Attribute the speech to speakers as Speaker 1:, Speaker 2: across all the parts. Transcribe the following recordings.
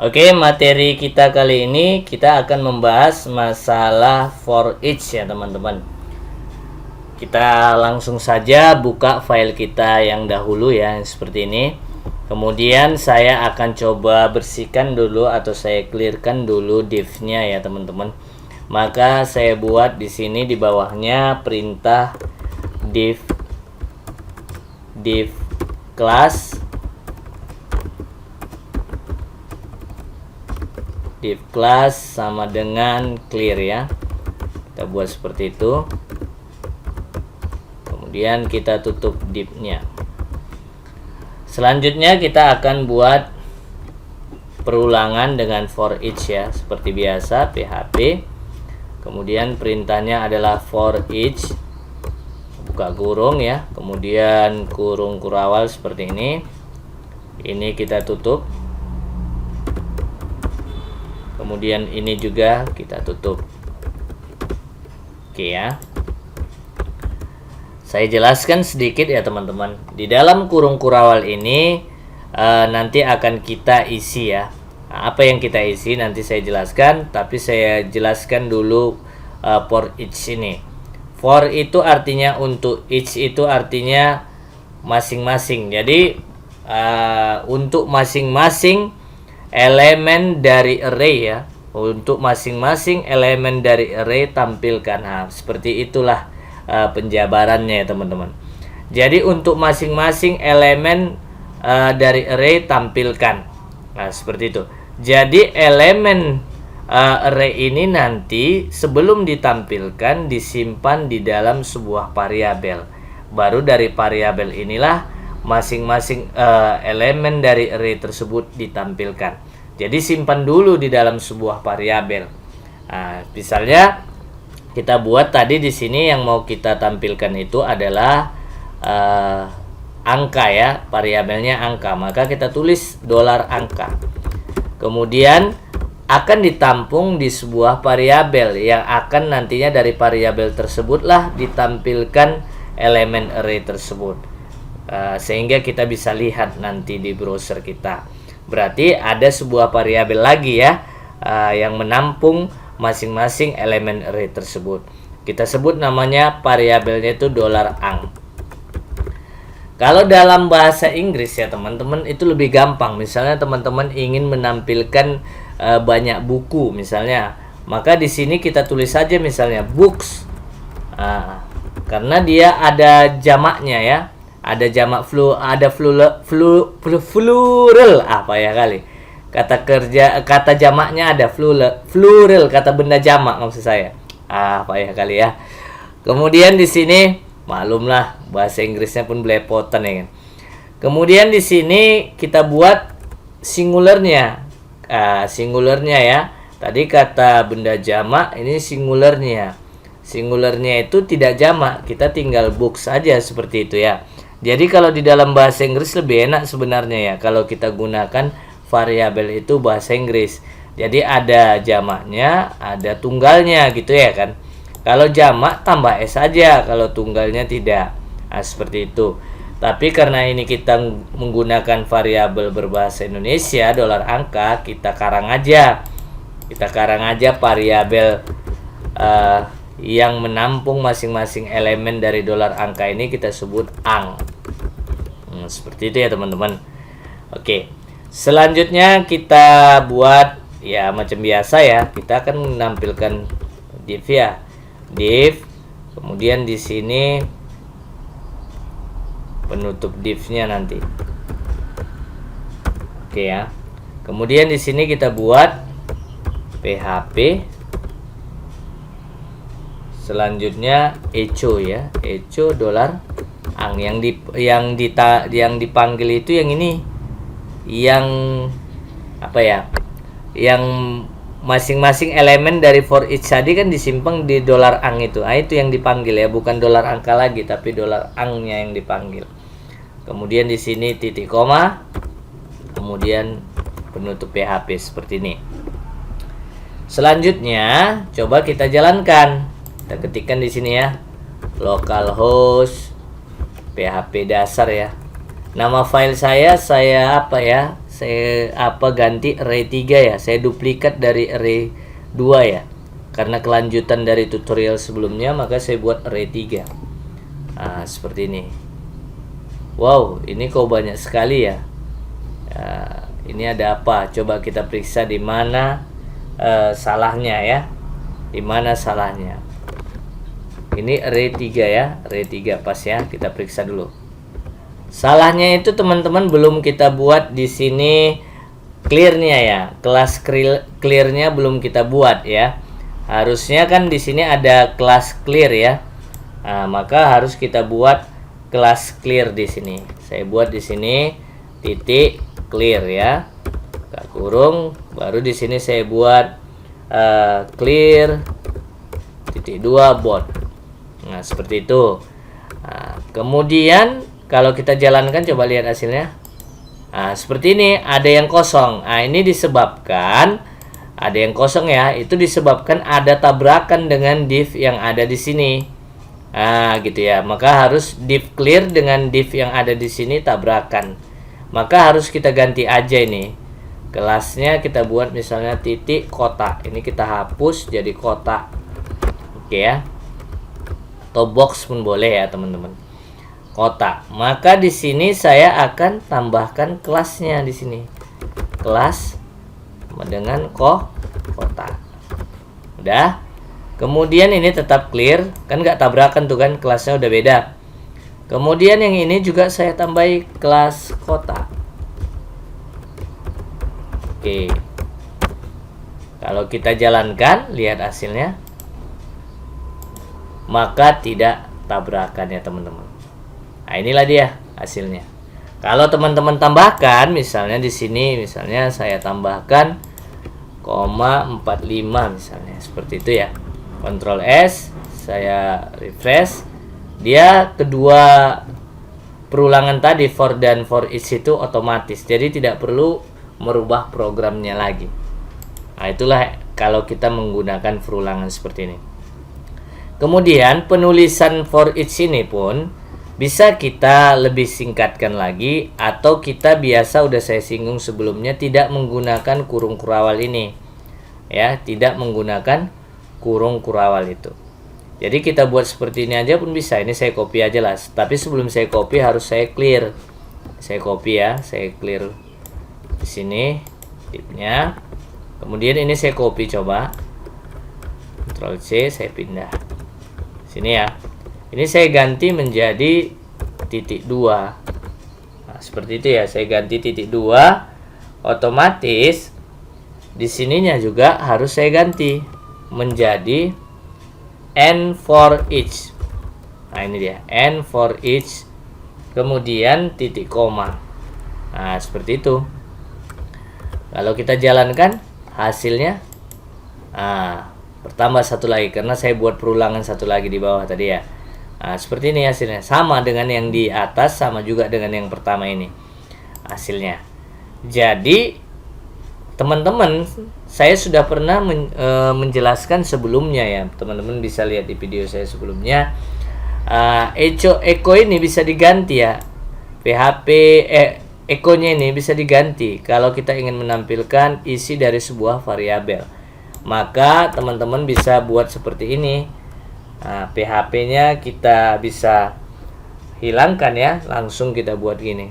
Speaker 1: Oke, materi kita kali ini kita akan membahas masalah for each ya teman-teman. Kita langsung saja buka file kita yang dahulu ya, yang seperti ini. Kemudian saya akan coba bersihkan dulu atau saya clearkan dulu div-nya ya teman-teman. Maka saya buat di sini di bawahnya perintah div class div class sama dengan clear ya. Kita buat seperti itu. Kemudian kita tutup div-nya. Selanjutnya kita akan buat perulangan dengan for each ya, seperti biasa PHP. Kemudian perintahnya adalah for each, buka kurung ya, kemudian kurung kurawal seperti ini. Ini kita tutup. Kemudian ini juga kita tutup. Oke ya. Saya jelaskan sedikit ya teman-teman. Di dalam kurung kurawal ini nanti akan kita isi ya. Nah, apa yang kita isi nanti saya jelaskan, tapi saya jelaskan dulu for each ini. For itu artinya untuk, each itu artinya masing-masing. Jadi untuk masing-masing elemen dari array ya, untuk masing-masing elemen dari array tampilkan. Nah, seperti itulah penjabarannya ya teman-teman. Jadi untuk masing-masing elemen dari array tampilkan. Nah, seperti itu. Jadi elemen array ini nanti sebelum ditampilkan disimpan di dalam sebuah variabel. Baru dari variabel inilah masing-masing elemen dari array tersebut ditampilkan. Jadi simpan dulu di dalam sebuah variabel. Nah, misalnya kita buat tadi di sini yang mau kita tampilkan itu adalah angka ya, variabelnya angka. Maka kita tulis $angka. Kemudian akan ditampung di sebuah variabel yang akan nantinya dari variabel tersebutlah ditampilkan elemen array tersebut. Sehingga kita bisa lihat nanti di browser kita. Berarti ada sebuah variabel lagi ya yang menampung masing-masing elemen array tersebut. Kita sebut namanya variabelnya itu $ang. Kalau dalam bahasa Inggris ya teman-teman itu lebih gampang. Misalnya teman-teman ingin menampilkan banyak buku misalnya, maka di sini kita tulis saja misalnya books. Karena dia ada jamaknya ya. Ada jamak plural apa ya kali. Kata jamaknya ada plural, kata benda jamak maksud saya. Apa ya kali ya. Kemudian di sini maklumlah bahasa Inggrisnya pun belepotan ya kan. Kemudian di sini kita buat singularnya. Singularnya ya. Tadi kata benda jamak, ini singularnya. Singularnya itu tidak jamak, kita tinggal books saja seperti itu ya. Jadi kalau di dalam bahasa Inggris lebih enak sebenarnya ya kalau kita gunakan variabel itu bahasa Inggris. Jadi ada jamaknya, ada tunggalnya gitu ya kan. Kalau jamak tambah s saja, kalau tunggalnya tidak. Nah, seperti itu. Tapi karena ini kita menggunakan variabel berbahasa Indonesia $angka, kita karang aja. Kita karang aja variabel yang menampung masing-masing elemen dari $angka ini kita sebut ang. Seperti itu ya teman-teman. Oke. Selanjutnya kita buat ya macam biasa ya. Kita akan menampilkan div ya. Div. Kemudian di sini penutup div-nya nanti. Oke ya. Kemudian di sini kita buat PHP. Selanjutnya echo ya, echo $ang. Yang dipanggil itu yang ini, yang apa ya, yang masing-masing elemen dari for each tadi kan disimpan di $ang itu. Itu yang dipanggil ya, bukan $angka lagi, tapi $angnya yang dipanggil. Kemudian di sini titik koma, kemudian penutup PHP seperti ini. Selanjutnya coba kita jalankan. Kita ketikkan di sini ya, localhost PHP dasar ya. Nama file saya apa ya? saya ganti array 3 ya. Saya duplikat dari array 2 ya. Karena kelanjutan dari tutorial sebelumnya, maka saya buat array 3. Nah, seperti ini. Wow, ini kok banyak sekali ya. Ini ada apa? Coba kita periksa di mana salahnya ya. Di mana salahnya? Ini array 3 ya. Array 3 pas ya. Kita periksa dulu. Salahnya itu teman-teman belum kita buat di sini clear-nya ya. Kelas clear-nya belum kita buat ya. Harusnya kan di sini ada kelas clear ya. Nah, maka harus kita buat kelas clear di sini. Saya buat di sini titik clear ya. Buka kurung, baru di sini saya buat clear titik 2 bot. Nah, seperti itu. Nah, kemudian kalau kita jalankan, coba lihat hasilnya. Nah, seperti ini, ada yang kosong. Nah, ini disebabkan ada yang kosong ya, itu disebabkan ada tabrakan dengan div yang ada di sini. Nah, gitu ya. Maka harus div clear dengan div yang ada di sini tabrakan. Maka harus kita ganti aja ini. Kelasnya kita buat misalnya titik kota. Ini kita hapus jadi kota. Oke ya. Atau box pun boleh ya, teman-teman. Kota. Maka di sini saya akan tambahkan kelasnya di sini. Kelas dengan kota. Udah. Kemudian ini tetap clear, kan nggak tabrakan tuh kan, kelasnya udah beda. Kemudian yang ini juga saya tambahi kelas kota. Oke. Kalau kita jalankan, lihat hasilnya. Maka tidak tabrakan ya, teman-teman. Nah, inilah dia hasilnya. Kalau teman-teman tambahkan, misalnya di sini, misalnya saya tambahkan 0,45 misalnya, seperti itu ya. Ctrl S, saya refresh. Dia kedua perulangan tadi for dan for each itu otomatis. Jadi tidak perlu merubah programnya lagi. Nah, itulah kalau kita menggunakan perulangan seperti ini. Kemudian penulisan for each ini pun bisa kita lebih singkatkan lagi, atau kita biasa udah saya singgung sebelumnya tidak menggunakan kurung kurawal ini. Ya, tidak menggunakan kurung kurawal itu. Jadi kita buat seperti ini aja pun bisa. Ini saya copy aja lah. Tapi sebelum saya copy harus saya clear. Saya copy ya, saya clear di sini tipnya. Kemudian ini saya copy, coba. Ctrl C, saya pindah. Sini ya. Ini saya ganti menjadi titik 2. Nah, seperti itu ya, saya ganti titik 2. Otomatis di sininya juga harus saya ganti menjadi n for each. Nah, ini dia, n for each. Kemudian titik koma. Nah, seperti itu. Kalau kita jalankan hasilnya, bertambah satu lagi karena saya buat perulangan satu lagi di bawah tadi ya. Nah, seperti ini hasilnya, sama dengan yang di atas, sama juga dengan yang pertama ini hasilnya. Jadi teman-teman, saya sudah pernah menjelaskan sebelumnya ya, teman-teman bisa lihat di video saya sebelumnya. Echo ini bisa diganti ya, PHP echo-nya ini bisa diganti kalau kita ingin menampilkan isi dari sebuah variabel. Maka teman-teman bisa buat seperti ini. Nah, PHP-nya kita bisa hilangkan ya, langsung kita buat gini.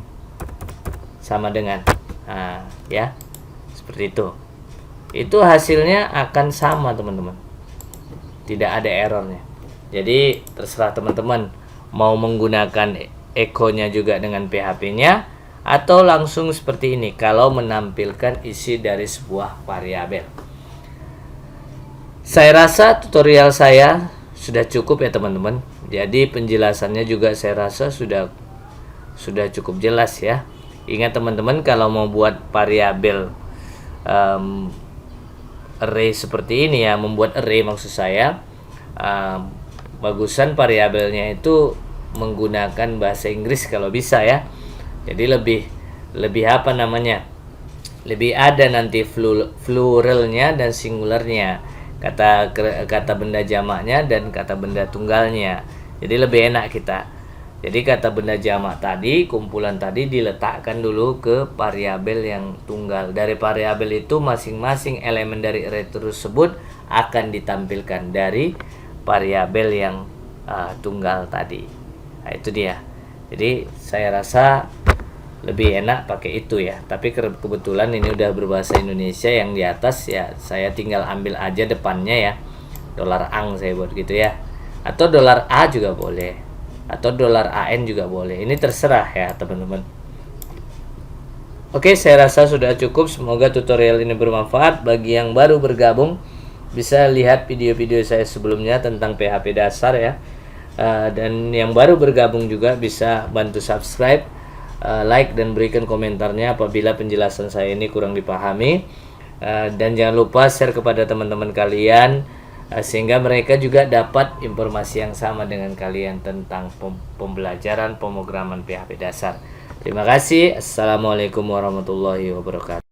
Speaker 1: Sama dengan ya. Seperti itu. Itu hasilnya akan sama, teman-teman. Tidak ada errornya. Jadi terserah teman-teman mau menggunakan echo-nya juga dengan PHP-nya atau langsung seperti ini kalau menampilkan isi dari sebuah variabel. Saya rasa tutorial saya sudah cukup ya, teman-teman. Jadi penjelasannya juga saya rasa sudah cukup jelas ya. Ingat teman-teman, kalau mau buat variabel array seperti ini ya, membuat array maksud saya, bagusan variabelnya itu menggunakan bahasa Inggris kalau bisa ya. Jadi lebih apa namanya, lebih ada nanti pluralnya dan singularnya, kata benda jamaknya dan kata benda tunggalnya. Jadi lebih enak kita. Jadi kata benda jamak tadi, kumpulan tadi diletakkan dulu ke variabel yang tunggal. Dari variabel itu masing-masing elemen dari array tersebut akan ditampilkan dari variabel yang tunggal tadi. Nah, itu dia. Jadi saya rasa lebih enak pakai itu ya. Tapi kebetulan ini udah berbahasa Indonesia, yang di atas ya saya tinggal ambil aja depannya ya. $ang saya buat gitu ya. Atau $A juga boleh. Atau $AN juga boleh. Ini terserah ya teman-teman. Oke, saya rasa sudah cukup. Semoga tutorial ini bermanfaat. Bagi yang baru bergabung, bisa lihat video-video saya sebelumnya tentang PHP dasar ya. Dan yang baru bergabung juga bisa bantu subscribe, like, dan berikan komentarnya apabila penjelasan saya ini kurang dipahami. Dan jangan lupa share kepada teman-teman kalian, sehingga mereka juga dapat informasi yang sama dengan kalian tentang pembelajaran pemrograman PHP dasar. Terima kasih. Assalamualaikum warahmatullahi wabarakatuh.